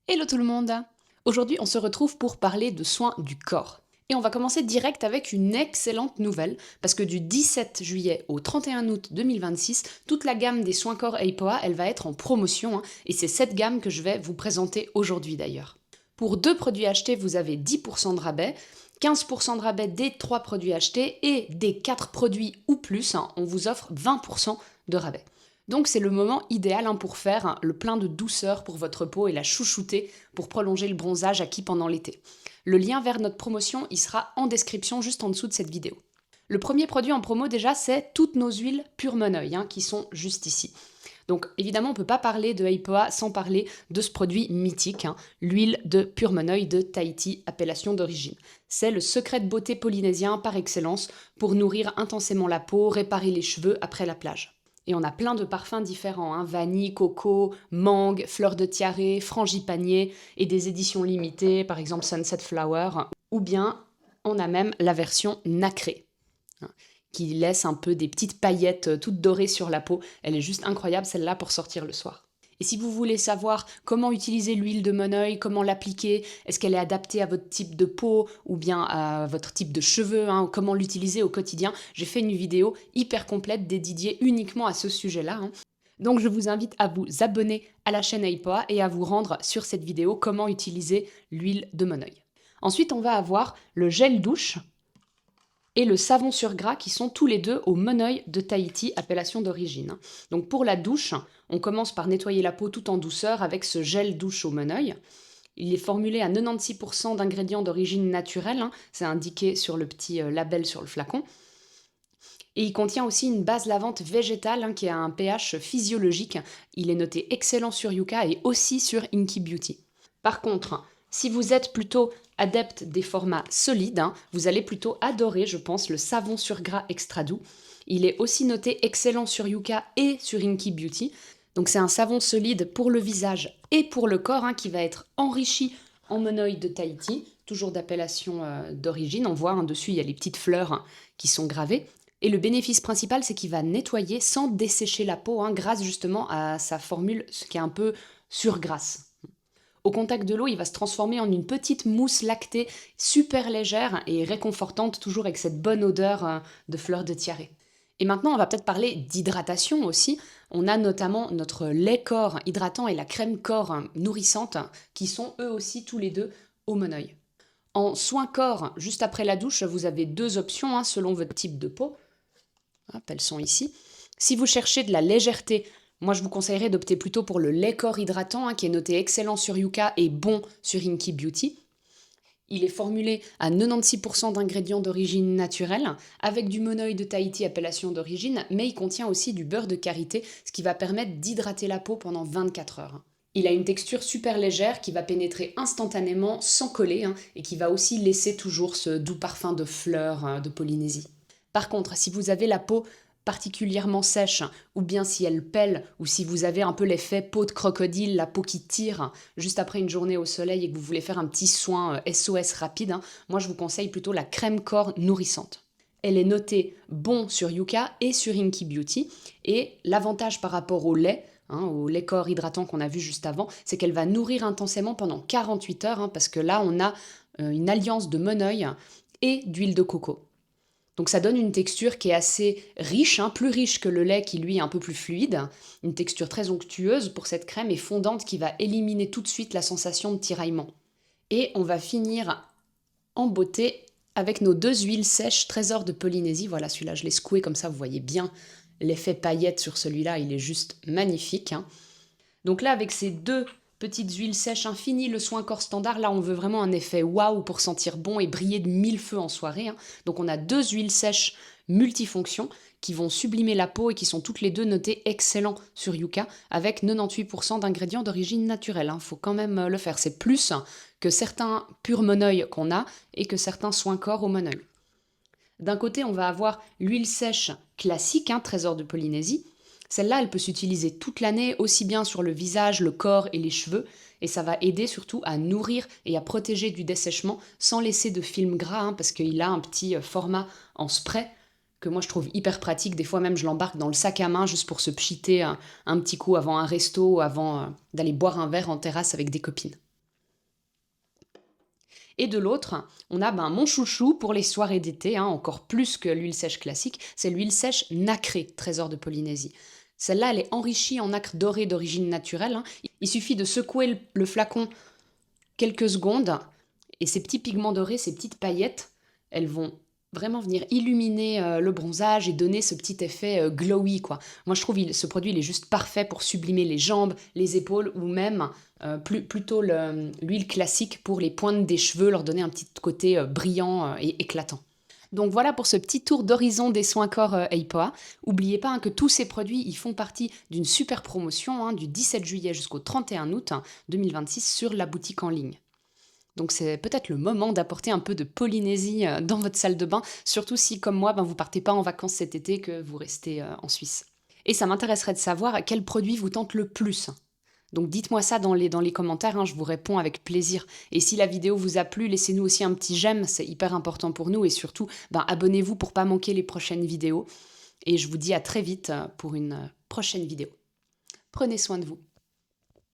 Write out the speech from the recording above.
Hello tout le monde! Aujourd'hui, on se retrouve pour parler de soins du corps. Et on va commencer direct avec une excellente nouvelle, parce que du 17 juillet au 31 août 2026, toute la gamme des soins corps Apoa, elle va être en promotion, et c'est cette gamme que je vais vous présenter aujourd'hui d'ailleurs. Pour 2 produits achetés, vous avez 10% de rabais, 15% de rabais des 3 produits achetés, et des 4 produits ou plus, on vous offre 20% de rabais. Donc c'est le moment idéal pour faire le plein de douceur pour votre peau et la chouchouter pour prolonger le bronzage acquis pendant l'été. Le lien vers notre promotion, il sera en description juste en dessous de cette vidéo. Le premier produit en promo déjà, c'est toutes nos huiles Pure Moneuil, qui sont juste ici. Donc évidemment, on ne peut pas parler de Apoa sans parler de ce produit mythique, l'huile de Pure Moneuil de Tahiti, appellation d'origine. C'est le secret de beauté polynésien par excellence pour nourrir intensément la peau, réparer les cheveux après la plage. Et on a plein de parfums différents, vanille, coco, mangue, fleur de tiare, frangipanier et des éditions limitées, par exemple Sunset Flower, ou bien on a même la version nacrée, qui laisse un peu des petites paillettes toutes dorées sur la peau. Elle est juste incroyable celle-là pour sortir le soir. Et si vous voulez savoir comment utiliser l'huile de Moneuil, comment l'appliquer, est-ce qu'elle est adaptée à votre type de peau ou bien à votre type de cheveux, comment l'utiliser au quotidien, j'ai fait une vidéo hyper complète dédiée uniquement à ce sujet-là. Donc je vous invite à vous abonner à la chaîne Apoa et à vous rendre sur cette vidéo comment utiliser l'huile de Moneuil. Ensuite, on va avoir le gel douche et le savon sur gras qui sont tous les deux au Moneuil de Tahiti, appellation d'origine. Donc pour la douche, on commence par nettoyer la peau tout en douceur avec ce gel douche au Moneuil. Il est formulé à 96% d'ingrédients d'origine naturelle, c'est indiqué sur le petit label sur le flacon. Et il contient aussi une base lavante végétale qui a un pH physiologique. Il est noté excellent sur Yuka et aussi sur Inky Beauty. Par contre, si vous êtes plutôt adepte des formats solides, vous allez plutôt adorer, je pense, le savon sur gras extra doux. Il est aussi noté excellent sur Yuka et sur Inky Beauty. Donc c'est un savon solide pour le visage et pour le corps qui va être enrichi en Moneuil de Tahiti, toujours d'appellation d'origine. On voit dessus, il y a les petites fleurs qui sont gravées. Et le bénéfice principal, c'est qu'il va nettoyer sans dessécher la peau, grâce justement à sa formule, ce qui est un peu surgrasse. Au contact de l'eau, il va se transformer en une petite mousse lactée super légère et réconfortante, toujours avec cette bonne odeur de fleurs de tiare. Et maintenant, on va peut-être parler d'hydratation aussi. On a notamment notre lait corps hydratant et la crème corps nourrissante, qui sont eux aussi tous les deux au Moneuil. En soins corps, juste après la douche, vous avez 2 options selon votre type de peau. Hop, elles sont ici. Si vous cherchez de la légèreté, moi je vous conseillerais d'opter plutôt pour le lait corps hydratant qui est noté excellent sur Yuka et bon sur Inky Beauty. Il est formulé à 96% d'ingrédients d'origine naturelle, avec du Moneuil de Tahiti appellation d'origine, mais il contient aussi du beurre de karité, ce qui va permettre d'hydrater la peau pendant 24 heures. Il a une texture super légère qui va pénétrer instantanément sans coller et qui va aussi laisser toujours ce doux parfum de fleurs de Polynésie. Par contre, si vous avez la peau particulièrement sèche, ou bien si elle pèle, ou si vous avez un peu l'effet peau de crocodile, la peau qui tire juste après une journée au soleil et que vous voulez faire un petit soin SOS rapide, moi je vous conseille plutôt la crème corps nourrissante. Elle est notée bon sur Yuka et sur Inky Beauty, et l'avantage par rapport au lait corps hydratant qu'on a vu juste avant, c'est qu'elle va nourrir intensément pendant 48 heures, parce que là on a une alliance de Moneuil et d'huile de coco. Donc ça donne une texture qui est assez riche, plus riche que le lait qui lui est un peu plus fluide, une texture très onctueuse pour cette crème et fondante qui va éliminer tout de suite la sensation de tiraillement. Et on va finir en beauté avec nos 2 huiles sèches Trésor de Polynésie. Voilà, celui-là je l'ai secoué comme ça, vous voyez bien l'effet paillette sur celui-là, il est juste magnifique. Donc là avec ces 2 petites huiles sèches infinies, le soin corps standard, là on veut vraiment un effet waouh pour sentir bon et briller de 1000 feux en soirée. Donc on a 2 huiles sèches multifonctions qui vont sublimer la peau et qui sont toutes les 2 notées excellent sur Yuka avec 98% d'ingrédients d'origine naturelle. Faut quand même le faire, c'est plus que certains purs Moneuil qu'on a et que certains soins corps au Moneuil. D'un côté on va avoir l'huile sèche classique, Trésor de Polynésie. Celle-là, elle peut s'utiliser toute l'année, aussi bien sur le visage, le corps et les cheveux, et ça va aider surtout à nourrir et à protéger du dessèchement sans laisser de film gras, parce qu'il a un petit format en spray que moi je trouve hyper pratique. Des fois même je l'embarque dans le sac à main juste pour se pchiter un petit coup avant un resto ou avant d'aller boire un verre en terrasse avec des copines. Et de l'autre, on a mon chouchou pour les soirées d'été, hein, encore plus que l'huile sèche classique, c'est l'huile sèche nacrée, Trésor de Polynésie. Celle-là, elle est enrichie en nacre dorée d'origine naturelle, hein. Il suffit de secouer le flacon quelques secondes, et ces petits pigments dorés, ces petites paillettes, elles vont vraiment venir illuminer le bronzage et donner ce petit effet glowy, quoi. Moi, je trouve ce produit, il est juste parfait pour sublimer les jambes, les épaules, ou même plutôt l'huile classique pour les pointes des cheveux, leur donner un petit côté brillant et éclatant. Donc voilà pour ce petit tour d'horizon des soins corps EIPOA. N'oubliez pas, hein, que tous ces produits ils font partie d'une super promotion, hein, du 17 juillet jusqu'au 31 août 2026 sur la boutique en ligne. Donc c'est peut-être le moment d'apporter un peu de Polynésie dans votre salle de bain, surtout si, comme moi, vous partez pas en vacances cet été, que vous restez en Suisse. Et ça m'intéresserait de savoir quel produit vous tente le plus. Donc dites-moi ça dans les commentaires, hein, je vous réponds avec plaisir. Et si la vidéo vous a plu, laissez-nous aussi un petit j'aime, c'est hyper important pour nous. Et surtout, abonnez-vous pour pas manquer les prochaines vidéos. Et je vous dis à très vite pour une prochaine vidéo. Prenez soin de vous.